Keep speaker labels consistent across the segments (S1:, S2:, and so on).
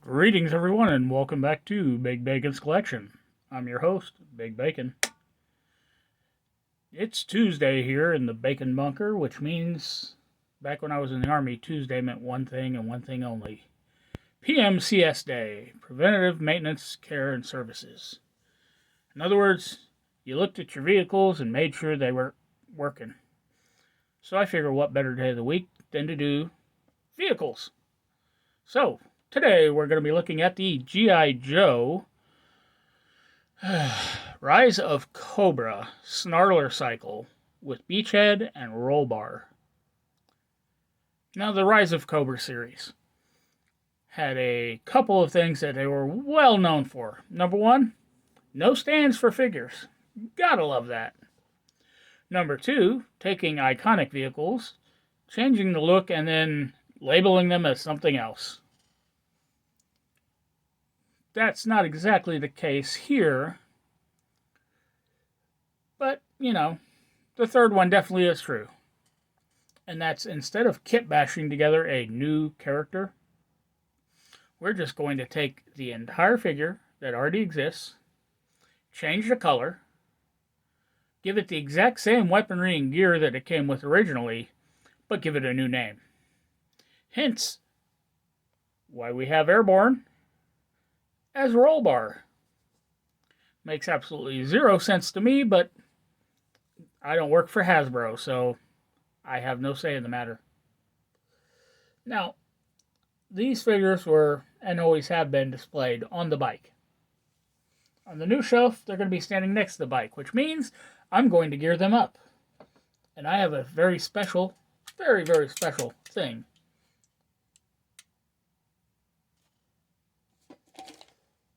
S1: Greetings, everyone, and welcome back to Big Bacon's Collection. I'm your host, Big Bacon. It's Tuesday here in the Bacon Bunker, which means back when I was in the Army, Tuesday meant one thing and one thing only. PMCS Day, Preventative Maintenance, Care, and Services. In other words, you looked at your vehicles and made sure they were working. So I figure what better day of the week than to do vehicles. So, today we're going to be looking at the G.I. Joe Rise of Cobra Snarler cycle with Beachhead and Rollbar. Now, the Rise of Cobra series had a couple of things that they were well known for. Number one, no stands for figures. Gotta love that. Number two, taking iconic vehicles, changing the look, and then labeling them as something else. That's not exactly the case here, but, the third one definitely is true. And that's instead of kit bashing together a new character, we're just going to take the entire figure that already exists, change the color, give it the exact same weaponry and gear that it came with originally, but give it a new name. Hence, why we have Airborne as Rollbar. Makes absolutely zero sense to me, but I don't work for Hasbro, so I have no say in the matter. Now, these figures were, and always have been, displayed on the bike. On the new shelf, they're going to be standing next to the bike, which means I'm going to gear them up. And I have a very special, very, very special thing.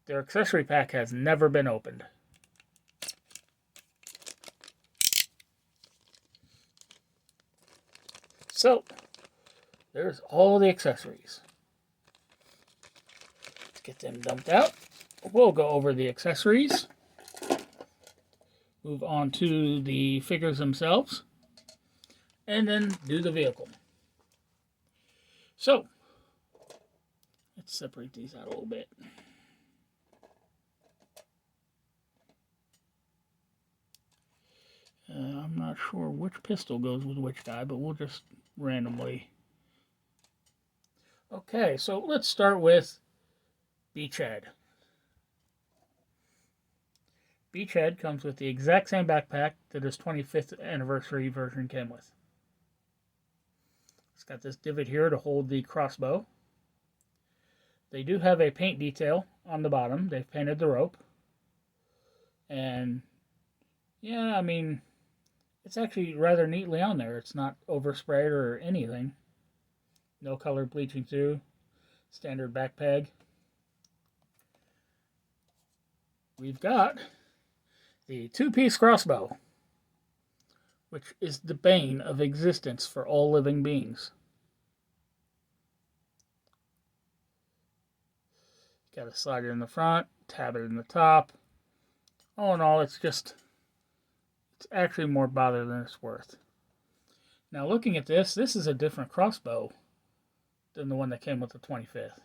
S1: Their accessory pack has never been opened. So, there's all the accessories. Let's get them dumped out. We'll go over the accessories. Move on to the figures themselves. And then do the vehicle. So, let's separate these out a little bit. I'm not sure which pistol goes with which guy, but we'll just randomly. Okay, so let's start with Beachhead. Beachhead comes with the exact same backpack that his 25th anniversary version came with. It's got this divot here to hold the crossbow. They do have a paint detail on the bottom. They've painted the rope. And, yeah, I mean, it's actually rather neatly on there. It's not oversprayed or anything. No color bleaching through. Standard back peg. We've got the two-piece crossbow, which is the bane of existence for all living beings. Got a slider in the front, tab it in the top. All in all, it's actually more bother than it's worth. Now, looking at this is a different crossbow than the one that came with the 25th.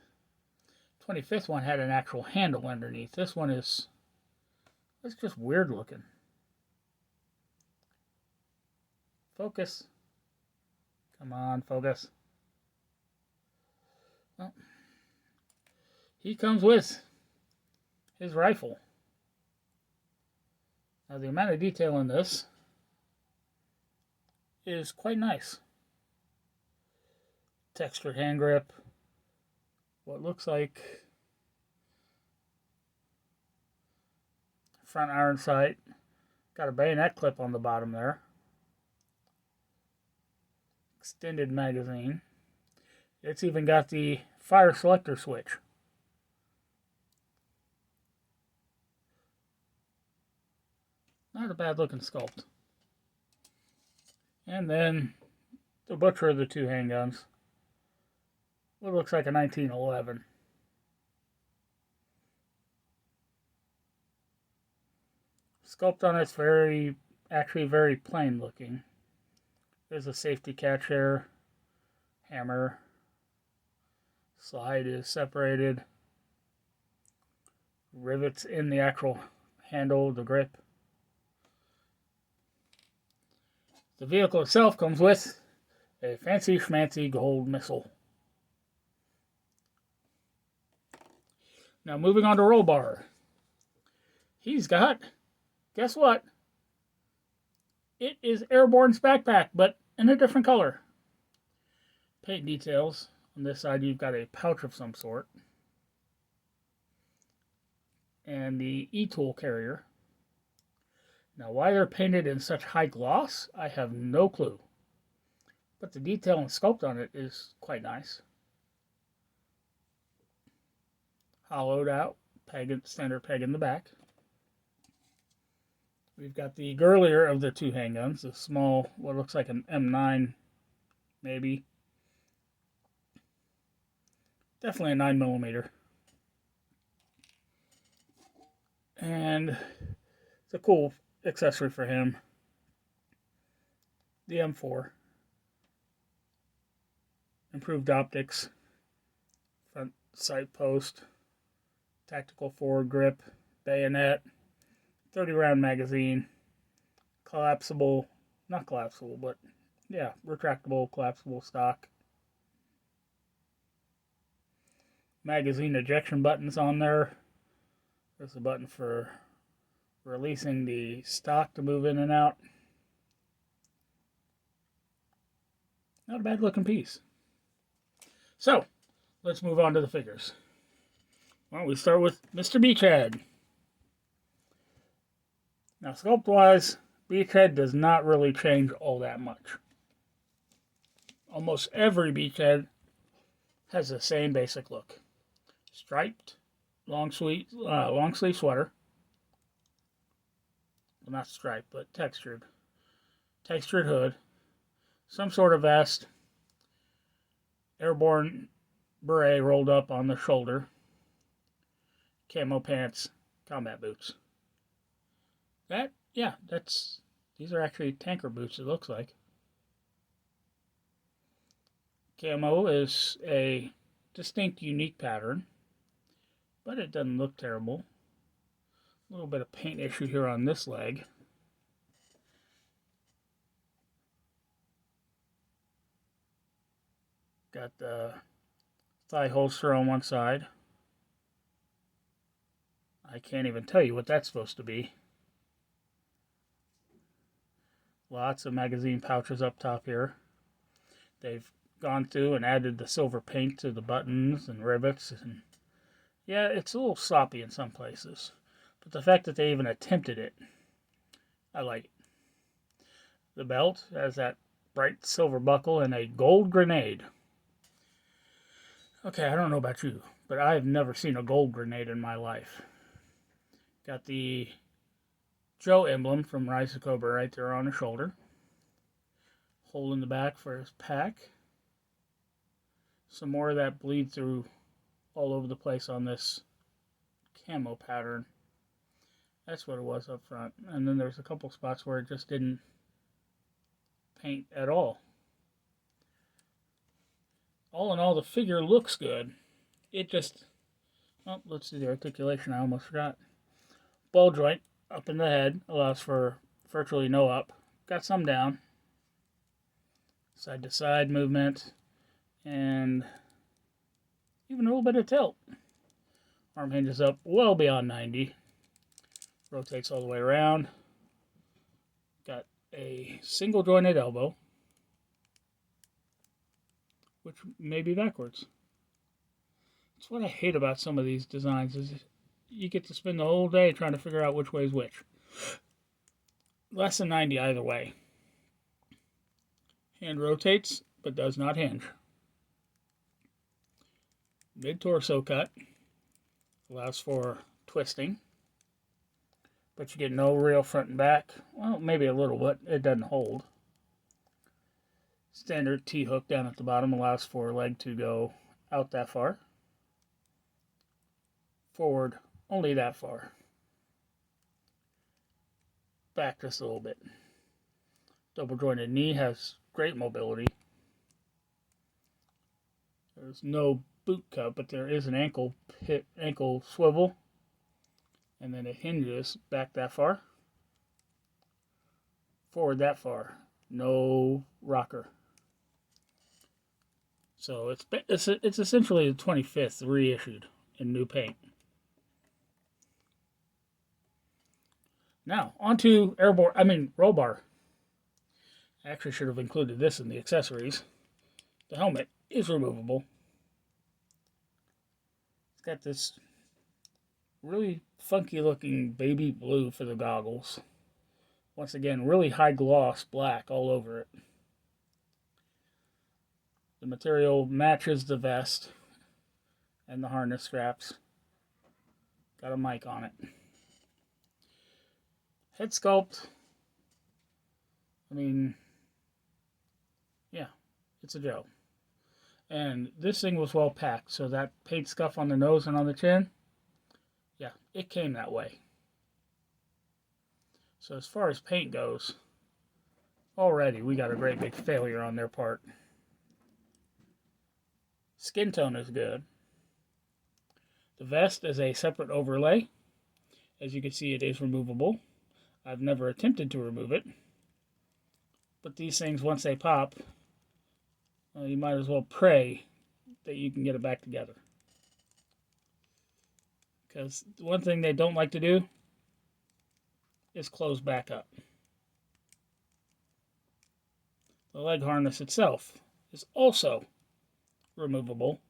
S1: 25th one had an actual handle underneath. This one it's just weird looking. Focus. Come on, focus. Well, he comes with his rifle. Now, the amount of detail in this is quite nice. Textured hand grip. What looks like front iron sight. Got a bayonet clip on the bottom there. Extended magazine. It's even got the fire selector switch. Not a bad looking sculpt. And then the butcher of the two handguns. What looks like a 1911. Sculpt on it's actually very plain looking. There's a safety catch here. Hammer. Slide is separated. rivets in the actual handle, the grip. The vehicle itself comes with a fancy schmancy gold missile. Now moving on to Rollbar. He's got, guess what? It is Airborne's backpack, but in a different color. Paint details. On this side, you've got a pouch of some sort. And the e-tool carrier. Now, why they're painted in such high gloss, I have no clue. But the detail and sculpt on it is quite nice. Hollowed out, standard peg in the back. We've got the girlier of the two handguns, the small, what looks like an M9, maybe. Definitely a 9mm. And it's a cool accessory for him. The M4. Improved optics. Front sight post. Tactical forward grip. Bayonet. 30-round magazine. Collapsible. Not collapsible, but yeah, retractable, collapsible stock. Magazine ejection buttons on there. There's a button for releasing the stock to move in and out. Not a bad looking piece. So, let's move on to the figures. Well, we start with Mr. Beachhead. Now, sculpt-wise, Beachhead does not really change all that much. Almost every Beachhead has the same basic look. Striped, long sleeve sweater. Well, not striped, but textured. Textured hood. Some sort of vest. Airborne beret rolled up on the shoulder. Camo pants. Combat boots. These are actually tanker boots, it looks like. Camo is a distinct, unique pattern, but it doesn't look terrible. A little bit of paint issue here on this leg. Got the thigh holster on one side. I can't even tell you what that's supposed to be. Lots of magazine pouches up top here. They've gone through and added the silver paint to the buttons and rivets. And yeah, it's a little sloppy in some places. But the fact that they even attempted it, I like it. The belt has that bright silver buckle and a gold grenade. Okay, I don't know about you, but I've never seen a gold grenade in my life. Got the Joe emblem from Rise of Cobra right there on his shoulder. Hole in the back for his pack. Some more of that bleed through all over the place on this camo pattern. That's what it was up front. And then there's a couple spots where it just didn't paint at all. All in all, the figure looks good. It just... Oh, let's do the articulation. I almost forgot. Ball joint up in the head allows for virtually no up. Got some down. Side to side movement. And even a little bit of tilt. Arm hinges up well beyond 90. Rotates all the way around. Got a single jointed elbow, which may be backwards. That's what I hate about some of these designs, is you get to spend the whole day trying to figure out which way is which. Less than 90 either way. Hand rotates, but does not hinge. Mid-torso cut. Allows for twisting. But you get no real front and back. Well, maybe a little, but it doesn't hold. Standard T-hook down at the bottom allows for leg to go out that far. Forward only that far. Back just a little bit. Double jointed knee has great mobility. There's no boot cut, but there is an ankle swivel. And then it hinges back that far, forward that far. No rocker. So it's essentially the 25th reissued in new paint. Now, onto Rollbar. I actually should have included this in the accessories. The helmet is removable. It's got this really funky looking baby blue for the goggles. Once again, really high gloss black all over it. The material matches the vest and the harness straps. Got a mic on it. Head sculpt. I mean, yeah, it's a Joe. And this thing was well packed, so that paint scuff on the nose and on the chin, yeah, it came that way. So as far as paint goes, already we got a great big failure on their part. Skin tone is good. The vest is a separate overlay. As you can see, it is removable. I've never attempted to remove it. But these things, once they pop, you might as well pray that you can get it back together. Because one thing they don't like to do is close back up. The leg harness itself is also removable.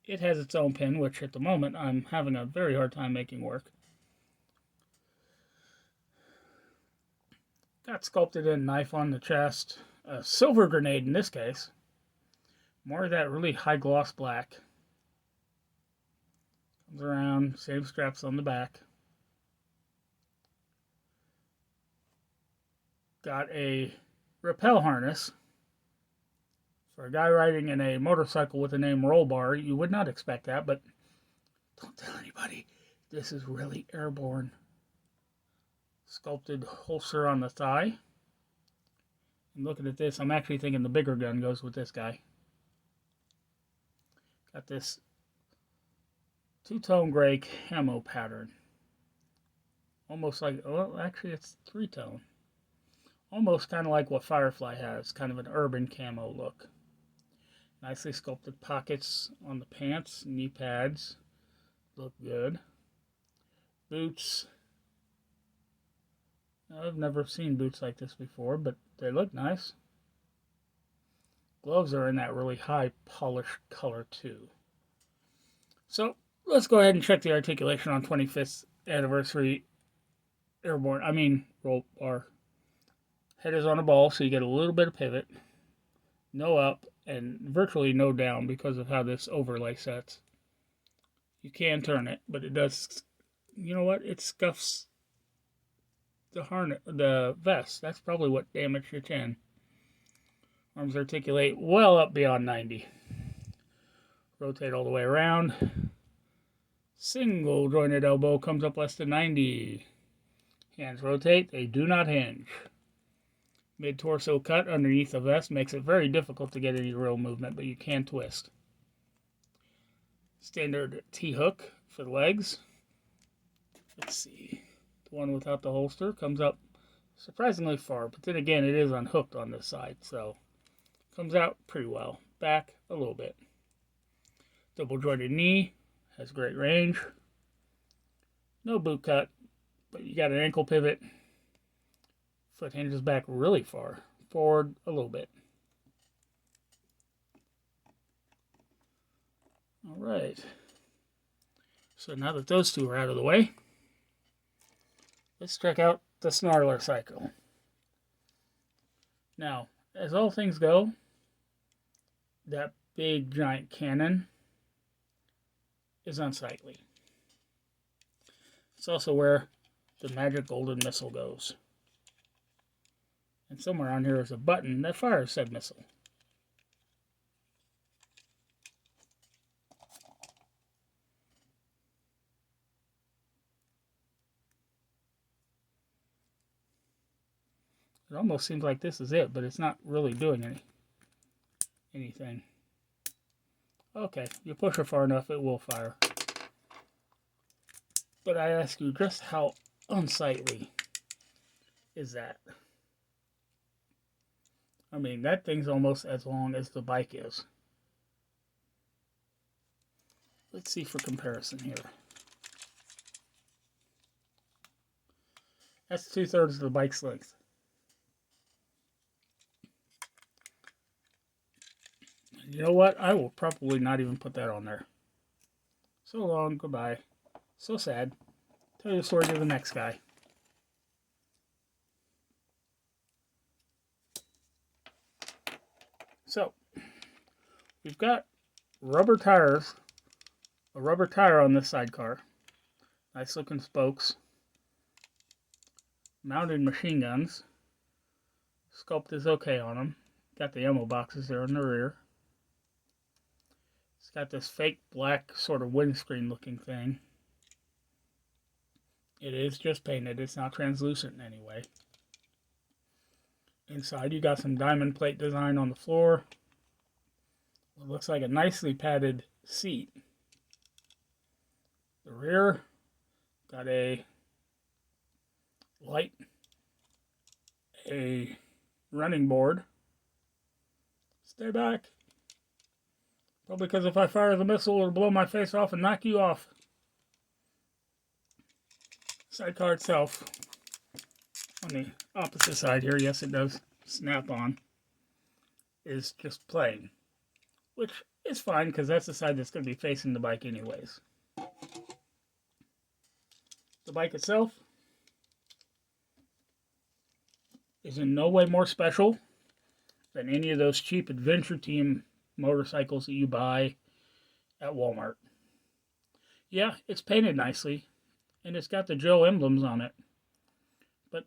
S1: It has its own pin, which at the moment I'm having a very hard time making work. Got sculpted in knife on the chest. A silver grenade in this case. More of that really high gloss black. Comes around, same straps on the back. Got a rappel harness. For a guy riding in a motorcycle with the name Rollbar, you would not expect that, but don't tell anybody. This is really airborne. Sculpted holster on the thigh. And looking at this, I'm actually thinking the bigger gun goes with this guy. Got this two-tone gray camo pattern. Almost like, well, actually it's three-tone. Almost kind of like what Firefly has, kind of an urban camo look. Nicely sculpted pockets on the pants, knee pads, look good. Boots. I've never seen boots like this before, but they look nice. Gloves are in that really high polished color too. So let's go ahead and check the articulation on 25th anniversary Rollbar. Head is on a ball, so you get a little bit of pivot. No up and virtually no down because of how this overlay sets. You can turn it, but it does, you know what? It scuffs the vest. That's probably what damaged your chin. Arms articulate well up beyond 90. Rotate all the way around. Single jointed elbow comes up less than 90. Hands rotate, they do not hinge. Mid-torso cut underneath the vest makes it very difficult to get any real movement, but you can twist. Standard T-hook for the legs. Let's see. The one without the holster comes up surprisingly far, but then again, it is unhooked on this side, so comes out pretty well. Back a little bit. Double jointed knee, has great range. No boot cut, but you got an ankle pivot. Foot hinges back really far. Forward a little bit. Alright. So now that those two are out of the way, let's check out the Snarler cycle. Now, as all things go, that big giant cannon is unsightly. It's also where the magic golden missile goes. And somewhere on here is a button that fires said missile. It almost seems like this is it, but it's not really doing anything. Okay, you push it far enough, it will fire. But I ask you, just how unsightly is that? I mean, that thing's almost as long as the bike is. Let's see for comparison here. That's 2/3 of the bike's length. You know what? I will probably not even put that on there. So long, goodbye. So sad. Tell your story to the next guy. So, we've got rubber tires, a rubber tire on this sidecar, nice looking spokes, mounted machine guns, sculpt is okay on them, got the ammo boxes there in the rear. It's got this fake black sort of windscreen looking thing. It is just painted, it's not translucent in any way. Inside you got some diamond plate design on the floor. It looks like a nicely padded seat. The rear got a light, a running board. Stay back. Probably because if I fire the missile, it'll blow my face off and knock you off. Sidecar itself, on the opposite side here, yes it does snap on, is just plain. Which is fine because that's the side that's going to be facing the bike anyways. The bike itself is in no way more special than any of those cheap adventure team motorcycles that you buy at Walmart. Yeah, it's painted nicely, and it's got the Joe emblems on it, but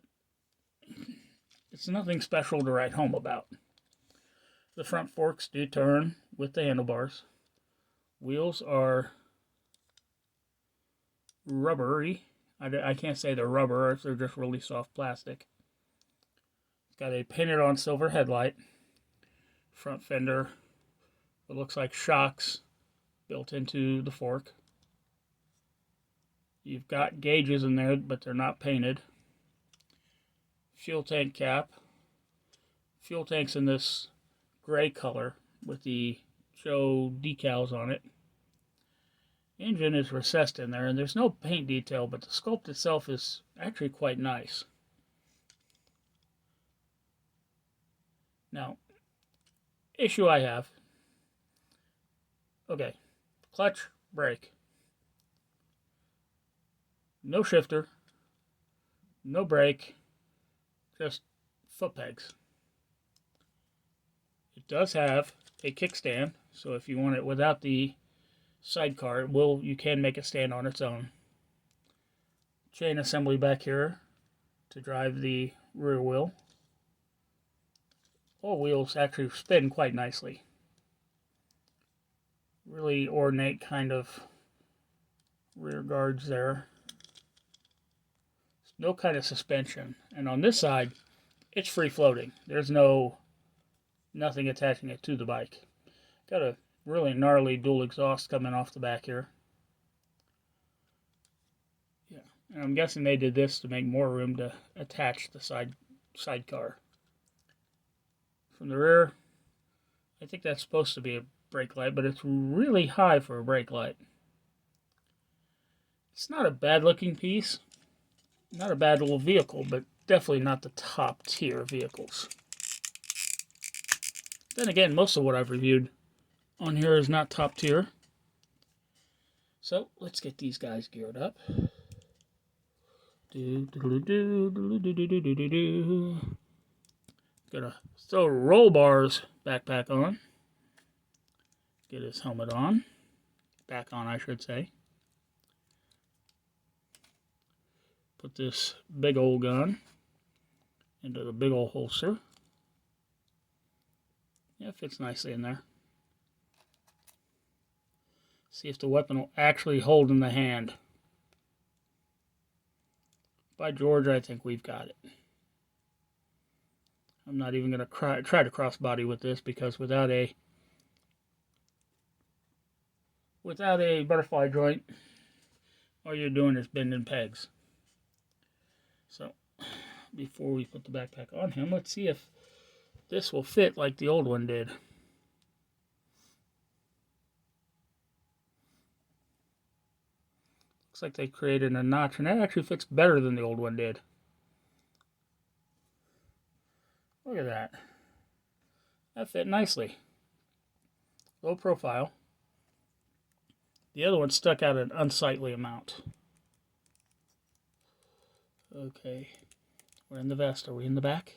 S1: it's nothing special to write home about. The front forks do turn with the handlebars. Wheels are rubbery. I can't say they're rubber, or they're just really soft plastic. It's got a painted on silver headlight. Front fender, it looks like shocks built into the fork. You've got gauges in there, but they're not painted. Fuel tank cap. Fuel tank's in this gray color with the Joe decals on it. Engine is recessed in there, and there's no paint detail, but the sculpt itself is actually quite nice. Now, issue I have. Okay, clutch, brake. No shifter, no brake, just foot pegs. It does have a kickstand, so if you want it without the sidecar, you can make it stand on its own. Chain assembly back here to drive the rear wheel. All wheels actually spin quite nicely. Really ornate kind of rear guards there. No kind of suspension. And on this side, it's free floating. There's nothing attaching it to the bike. Got a really gnarly dual exhaust coming off the back here. Yeah, and I'm guessing they did this to make more room to attach the sidecar. From the rear, I think that's supposed to be a brake light, but it's really high for a brake light. It's not a bad looking piece, not a bad little vehicle, but definitely not the top tier vehicles. Then again, most of what I've reviewed on here is not top tier. So let's get these guys geared up. Gonna throw Rollbar's backpack on. Get his helmet on. Back on, I should say. Put this big old gun into the big old holster. Yeah, it fits nicely in there. See if the weapon will actually hold in the hand. By George, I think we've got it. I'm not even going to try to cross body with this because without a butterfly joint all you're doing is bending pegs. So, before we put the backpack on him, let's see if this will fit like the old one did. Looks like they created a notch, and that actually fits better than the old one did. Look at that. That fit nicely. Low profile. The other one stuck out an unsightly amount. Okay. We're in the vest. Are we in the back?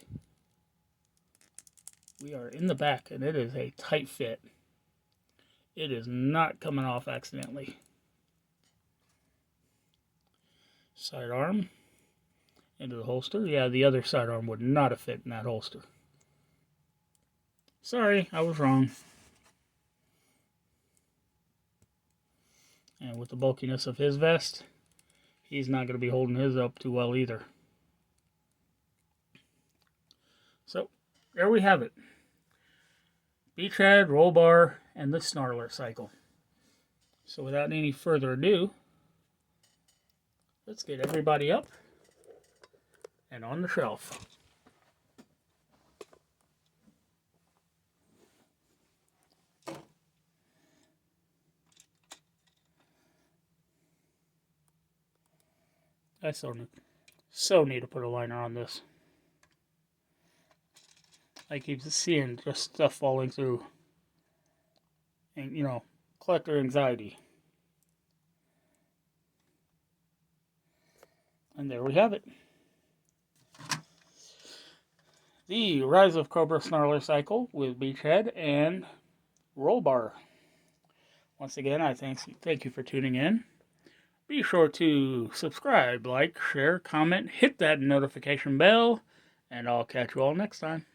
S1: We are in the back, and it is a tight fit. It is not coming off accidentally. Sidearm into the holster. Yeah, the other sidearm would not have fit in that holster. Sorry, I was wrong. And with the bulkiness of his vest, he's not going to be holding his up too well either. So, there we have it. Beachhead, Rollbar, and the Snarler cycle. So without any further ado, let's get everybody up and on the shelf. I so need to put a liner on this. I keep seeing just stuff falling through. And, you know, collector anxiety. And there we have it. The Rise of Cobra Snarler cycle with Beachhead and Rollbar. Once again, I thank you for tuning in. Be sure to subscribe, like, share, comment, hit that notification bell, and I'll catch you all next time.